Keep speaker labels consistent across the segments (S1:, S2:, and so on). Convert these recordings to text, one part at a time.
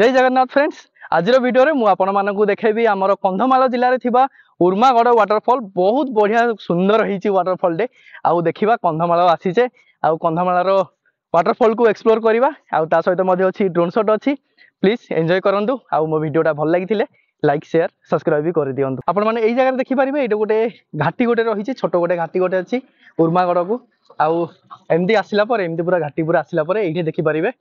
S1: जय जगन्नाथ फ्रेंड्स। आज वीडियो रे मुझे देखेबी आमर कंधमाल जिले में थिबा उर्मागड़ वाटरफॉल बहुत बढ़िया सुंदर होती वाटरफॉल टे आउ देखा कंधमाल आसीचे आउ कंधमाल वाटरफॉल को एक्सप्लोर करवा आउ सहित अच्छी ड्रोन शॉट अच्छी प्लीज एंजॉय करूँ आउ मो वीडियोटा भल लगी लाइक शेयर सब्सक्राइब भी कर दिंतु। आपण मैंने यही जगह देखिपारे ये गोटे घाटी गोटे रही छोट गोटे घाटी गोटे अच्छी उर्मागड़ को आउ एमती आसला एमती पूरा घाटी पूरा आसला ये देखिपारे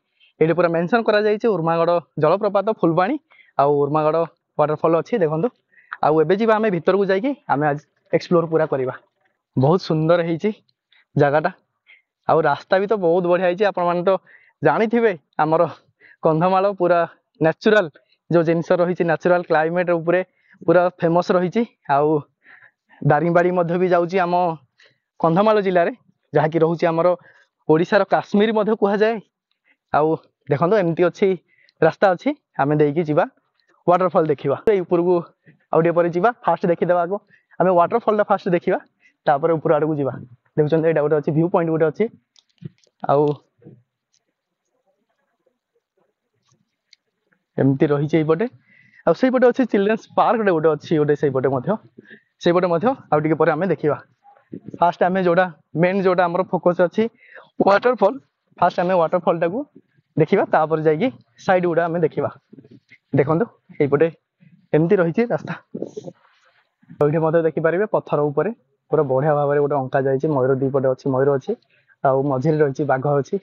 S1: ये पूरा मेंशन करा जायछि उर्मागड़ जलप्रपात फुलबाणी आउ उर्मागड़ वाटरफॉल अच्छी देखो आउ एबे जीवा आमे भीतर को जाइए आमे आज एक्सप्लोर पूरा करवा। बहुत सुंदर है जगहटा आउ रास्ता भी तो बहुत बढ़िया है। आपण माने तो जानी थिबे हमर कंधमाल पूरा नेचुरल जो जिनस रही नेचुरल क्लाइमेट उपरे पूरा फेमस रही आउ दारिंगबाड़ी मध्य भी जाउची आम कंधमाल जिले में जहाँकि रोचे आमर ओडिशार काश्मीर मध्य कह जाए आउ देखो एमती अच्छी रास्ता अच्छी आम देकी जीवा वाटरफॉल देखा ऊपर को आउटे पर जीवा फास्ट देखीदेवा आगो आम वाटरफॉल फास्ट देखा तापर ऊपर आड़ को जीवा देखुं ये गोटे अच्छी व्यू पॉइंट गोटे अच्छी आउ एमती रही पटे आउटे अच्छी चिल्ड्रेन्स पार्क गोटे अच्छी गोटे से पटे आउ टिके पर आम देखा फास्ट आम जोड़ा मेन जोड़ा आम फोकस अच्छी वाटरफॉल फास्ट आम वाटरफॉल टाक देखा तापर जाइए साइड गुड़ा आम देखा देखो ये एमती रही रास्ता ये देखिपारे पत्थर उपर पूरा बढ़िया भाव में गोटे अंका जाइए मयूर दीपटे अच्छी मयूर अच्छी आउ मझिरे रही बाघ अच्छी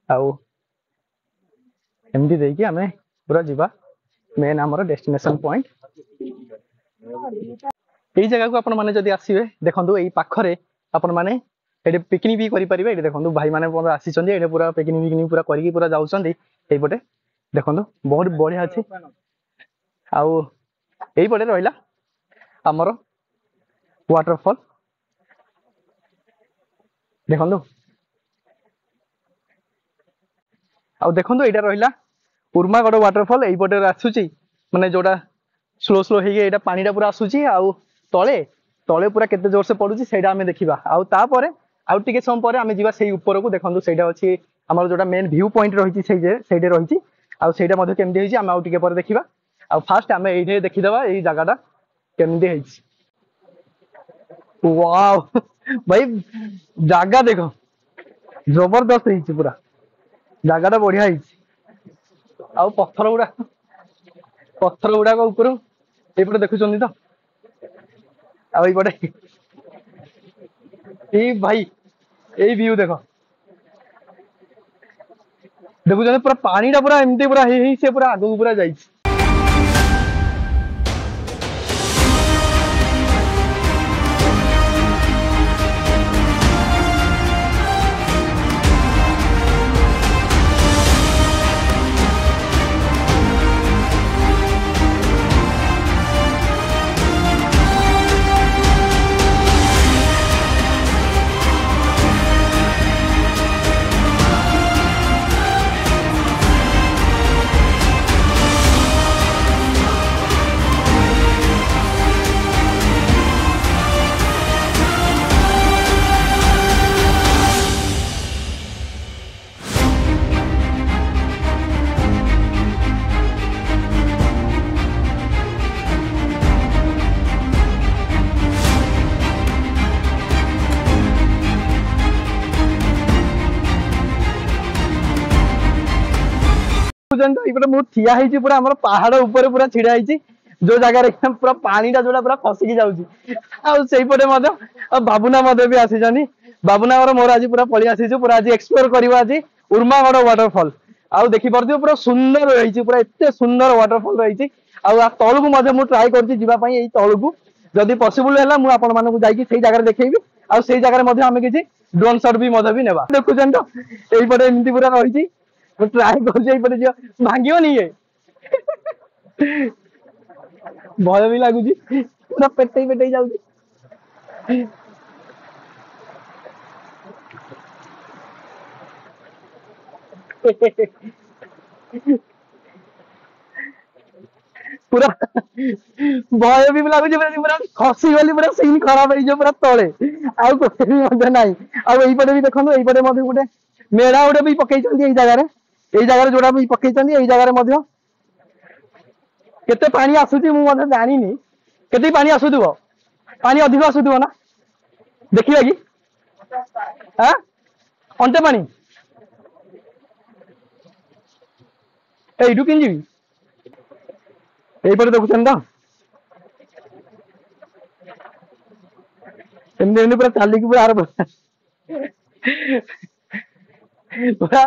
S1: आउ एमती देकी आम पूरा जीवा मेन आमर डेस्टिनेशन पॉइंट यही जगह को आपण माने जदि आसीबे देखंतु एई पाखरे आपण माने एटे पिकनिक भी करि परिबे। एटे देखंतु भाई माने आसी चंदी एटे पूरा पिकनिक पूरा करिकि पूरा जाउचंदी एई पटे देखंतु बहुत बढ़िया अछि आउ एई पटे रहिला हमर वाटरफॉल देखंतु आउ देखंतु एटा रहिला उर्मागड़ वाटरफॉल एई पटे आसुची माने जोडा स्लो स्लो हे एटा पानीटा पूरा आसुची आउ तले तले पूरा केते जोर से पडुची सेटा हमें देखिबा आउ तापरे आउ टिके सम परे हमें जीवा सेही ऊपर को देखंतु सेटा अछि हमर जोटा मेन व्यू पॉइंट रहिची सेइडे रहिची आउ सेटा मध्ये केमदी होईची हम आउ टिके परे देखिबा आउ फास्ट हमें एइठे देखिदबा एई जगाटा केमदी होईची। वाओ भाई जगह देखो जबरदस्त होईची पूरा जगाटा बढ़िया होईची आउ पत्थर गुडा को ऊपर एपटे देखुचंदी तो आईपटे भाई यही व्यू देखो देखुं पूरा पानी टा पूरा एमती पूरा से पूरा आगू पूरा जाइए। ठिया पूरा आम पहाड़ ऊपर पूरा छिड़ा जो जगह पूरा पानी टा जोड़ा पूरा खसिकी जापटे बाबुना भी आसी बाबुना मोर आज पूरा पलि आसी पूरा आज एक्सप्लोर कर आज उर्मागड़ वाटरफॉल आउ देखी पार्थ पूरा सुंदर रही पूरा एत सुंदर वाटरफॉल रही तलू को ट्राए कर तलू को जदि पॉसिबल है मुझे जगह देखी आउ से जगह आम किसी ड्रोन शॉट भी नेबा देखुन तो यहीपटे एमती पूरा रही ट्राए कर भांगियो नहीं है भय भी लगुच पूरा पेटे जाऊँ पूरा भय भी लगुच पूरा खसी गली पूरा सीन खराब हो पूरा तले आउ कोई भी ना आईपटे भी देखो यहीपटे गोटे मेढ़ा गोटे भी पकई जगह जोड़ा भी पकई जगह केते पानी आसुची मु मते जानी नी केते पानी आसुथबो पानी अधिक आसुथबो ना देखिबा कि हां अंते पानी एइडु किन जीवी एइ पर देखुछन त एमने पूरा चाली की पूरा आर पूरा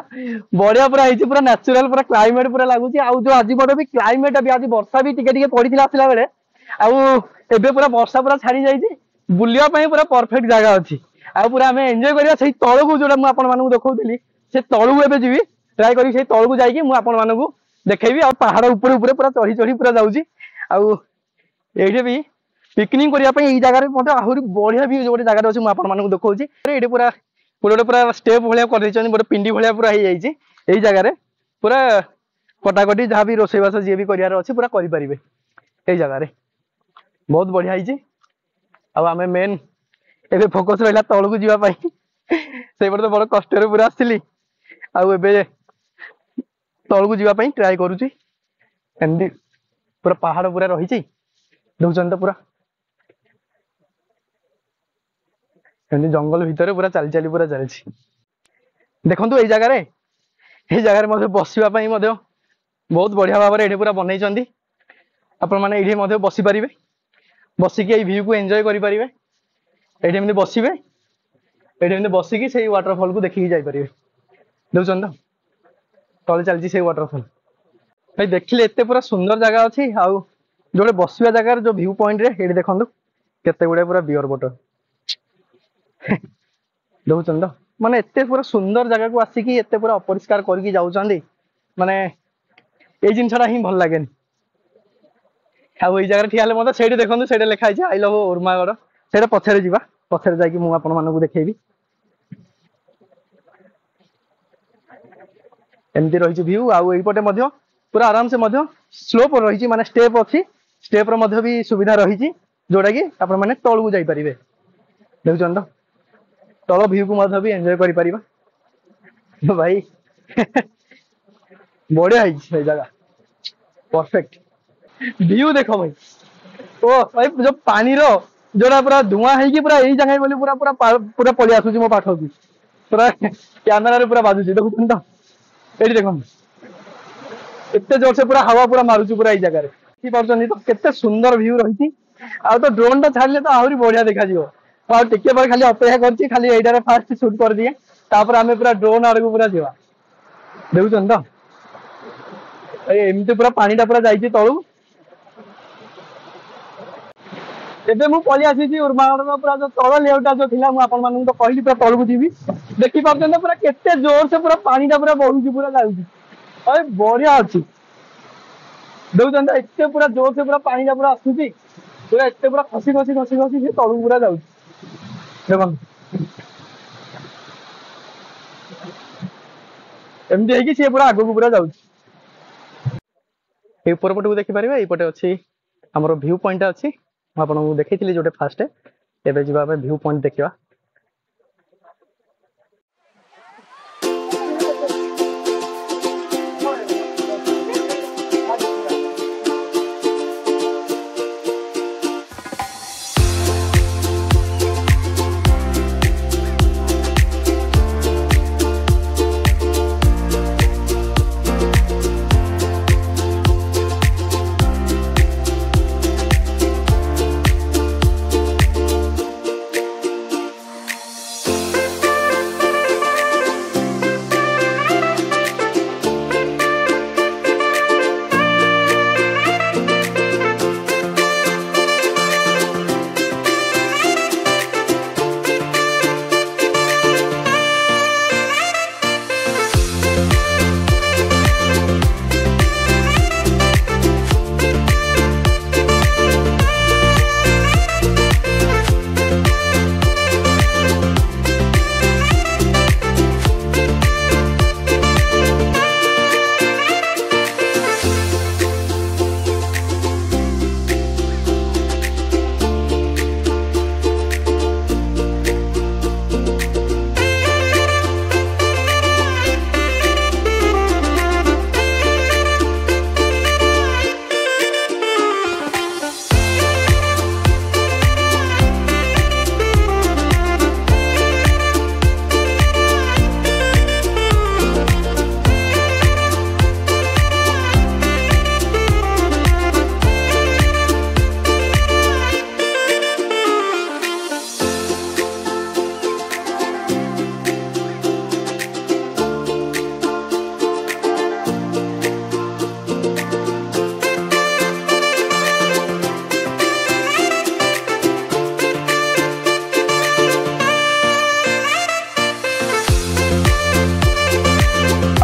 S1: बढ़िया पूरा ହେଇଛି पूरा नेचुरल पूरा क्लाइमेट पूरा लागुची आ जो आज बड भी क्लाइमेट भी आज वर्षा भी टिके टिके पड़िथिला आसला बेले आ एबे पूरा वर्षा पूरा छाड़ी जाईची बुलिया पई पूरा परफेक्ट जगह अछि आ पूरा हमें एन्जॉय करिया सही तळकू जोडा मु आपन मानकू देखौतली से तळकू एबे जीवी ट्राई करी सही तळकू जाई कि मु आपन मानकू देखैबी आ पहाड़ ऊपर ऊपर पूरा चढ़ी चढ़ी पूरा जाउची आ एइडे भी पिकनिक करिया पई ई जगह रे मते आहुरी बढ़िया भी जोडे जगह अछि मु आपन मानकू देखौची एइडे पूरा गोटे पूरा स्टेप भाया कर गोटे पिंडी भाया पूरा हो जाइए यही जगह पूरा कटाकटी जहाँ भी रोसईबास जी भी करार अच्छे पूरा करें यही जगह बहुत बढ़िया होती आम मेन ए फोकस रहा तौक जावाई से तो बड़ कष्ट पूरा आसली आबे तौक जावाई ट्राए करुच्ची एमती पूरा पहाड़ पूरा रही देखुन तो पूरा एमती जंगल भितर पूरा चली चली पूरा चलती देखो ये जगह बसवाई बहुत बढ़िया भाव में पूरा बनई आपण मैंने ये बसी पारे बसिक भ्यू को एंजॉय करें ये बसवे ये बसिकी से वाटरफॉल को देखिए जापरें देखुन तो तले चलती से वाटरफॉल भाई देखिले एत पूरा सुंदर जगह अच्छी आउ जो बसवा जगार जो व्यू पॉइंट रे देखो केते गुड़े पूरा बियर बटर देखुन तो माने एते पूरा सुंदर जगह को आसिकी एते पूरा अपरिष्कार करके जाउछंदी माने ए जिनछड़ा ही भल लागेनी आ ओई जगह ठियाले मते सेठी देखंतु सेठी लिखा आइछ आई लव उर्मागड सेटा पछरे जिबा पछरे जाई कि मु आपन मानकू देखेबी एमती रही व्यू आउ एई पटे मध्य पूरा आराम से मध्य स्लोप रही माने स्टेप अछि स्टेप रो मध्य भी सुविधा रही जोटा कि आपण माने तळकू जाई परिबे देखुछन तो तल व्यू को भी एंजॉय करि परिबा भाई बढ़िया है जगह परफेक्ट व्यू देखो भाई ओ भाई जो पानी रो जोड़ा पूरा धुआं है कि पूरा यही जगह बोली पूरा पूरा पूरा पड़ी आसुची मो पाठ की पूरा कैमेरा रे पूरा बाजुची देखुन तो एठी देखो एते जोर से पूरा हवा पूरा मारुची पूरा यही जगह रे की पारछनी तो केते सुंदर व्यू रही आ तो ड्रोन टा छाड़ले तो आहुरी बढ़िया देखा जिवो और टिके पर खाली अपेक्षा करछि खाली एइडारे फास्ट शूट कर दिए तापर हमें पूरा ड्रोन आड़ को पूरा जीवा देखुछन तो एमती पूरा पानी टा पूरा जाइछि तळु एबे मु पळि आसी उर्मागड पूरा जो तळ लेवटा जो थिला मु आपन मानन तो कहली पूरा तळु को जीवी देखि पाछन पूरा केते जोर से पूरा पानी टा पूरा बहुछि पूरा जाउछि अरे बढ़िया अछि देखुछन तो एते पूरा जोर से पूरा पानी टा पूरा आसुछि पूरा एते पूरा खसी खसी खसी खसी से तळु पूरा जाउछि देखो एमती है कि सी पूरा आगो पूरा जाउछि ऊपर पटे को देखि परिबा ए पटे अछि हमरो व्यू पॉइंट अछि आपन देखैथिली जोटे फास्ट एबे जिबा व्यू पॉइंट देखिबा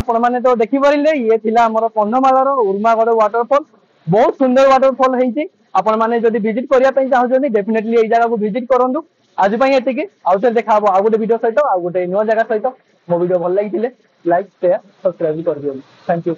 S1: आपण मैंने तो देखी पारे ये थिला हमर कंधमालार उर्मागड़ वाटरफॉल बहुत सुंदर वाटरफॉल है आपण मैंने जब विजिट करने चाहते डेफिनेटली ये जगह को विजिट करूँ आज ये आउे देखा आउ गोटे वीडियो सहित आउ गोटे नुआ जगह सहित मो वीडियो भल लगी लाइक शेयर सब्सक्राइब कर दियो थैंक यू।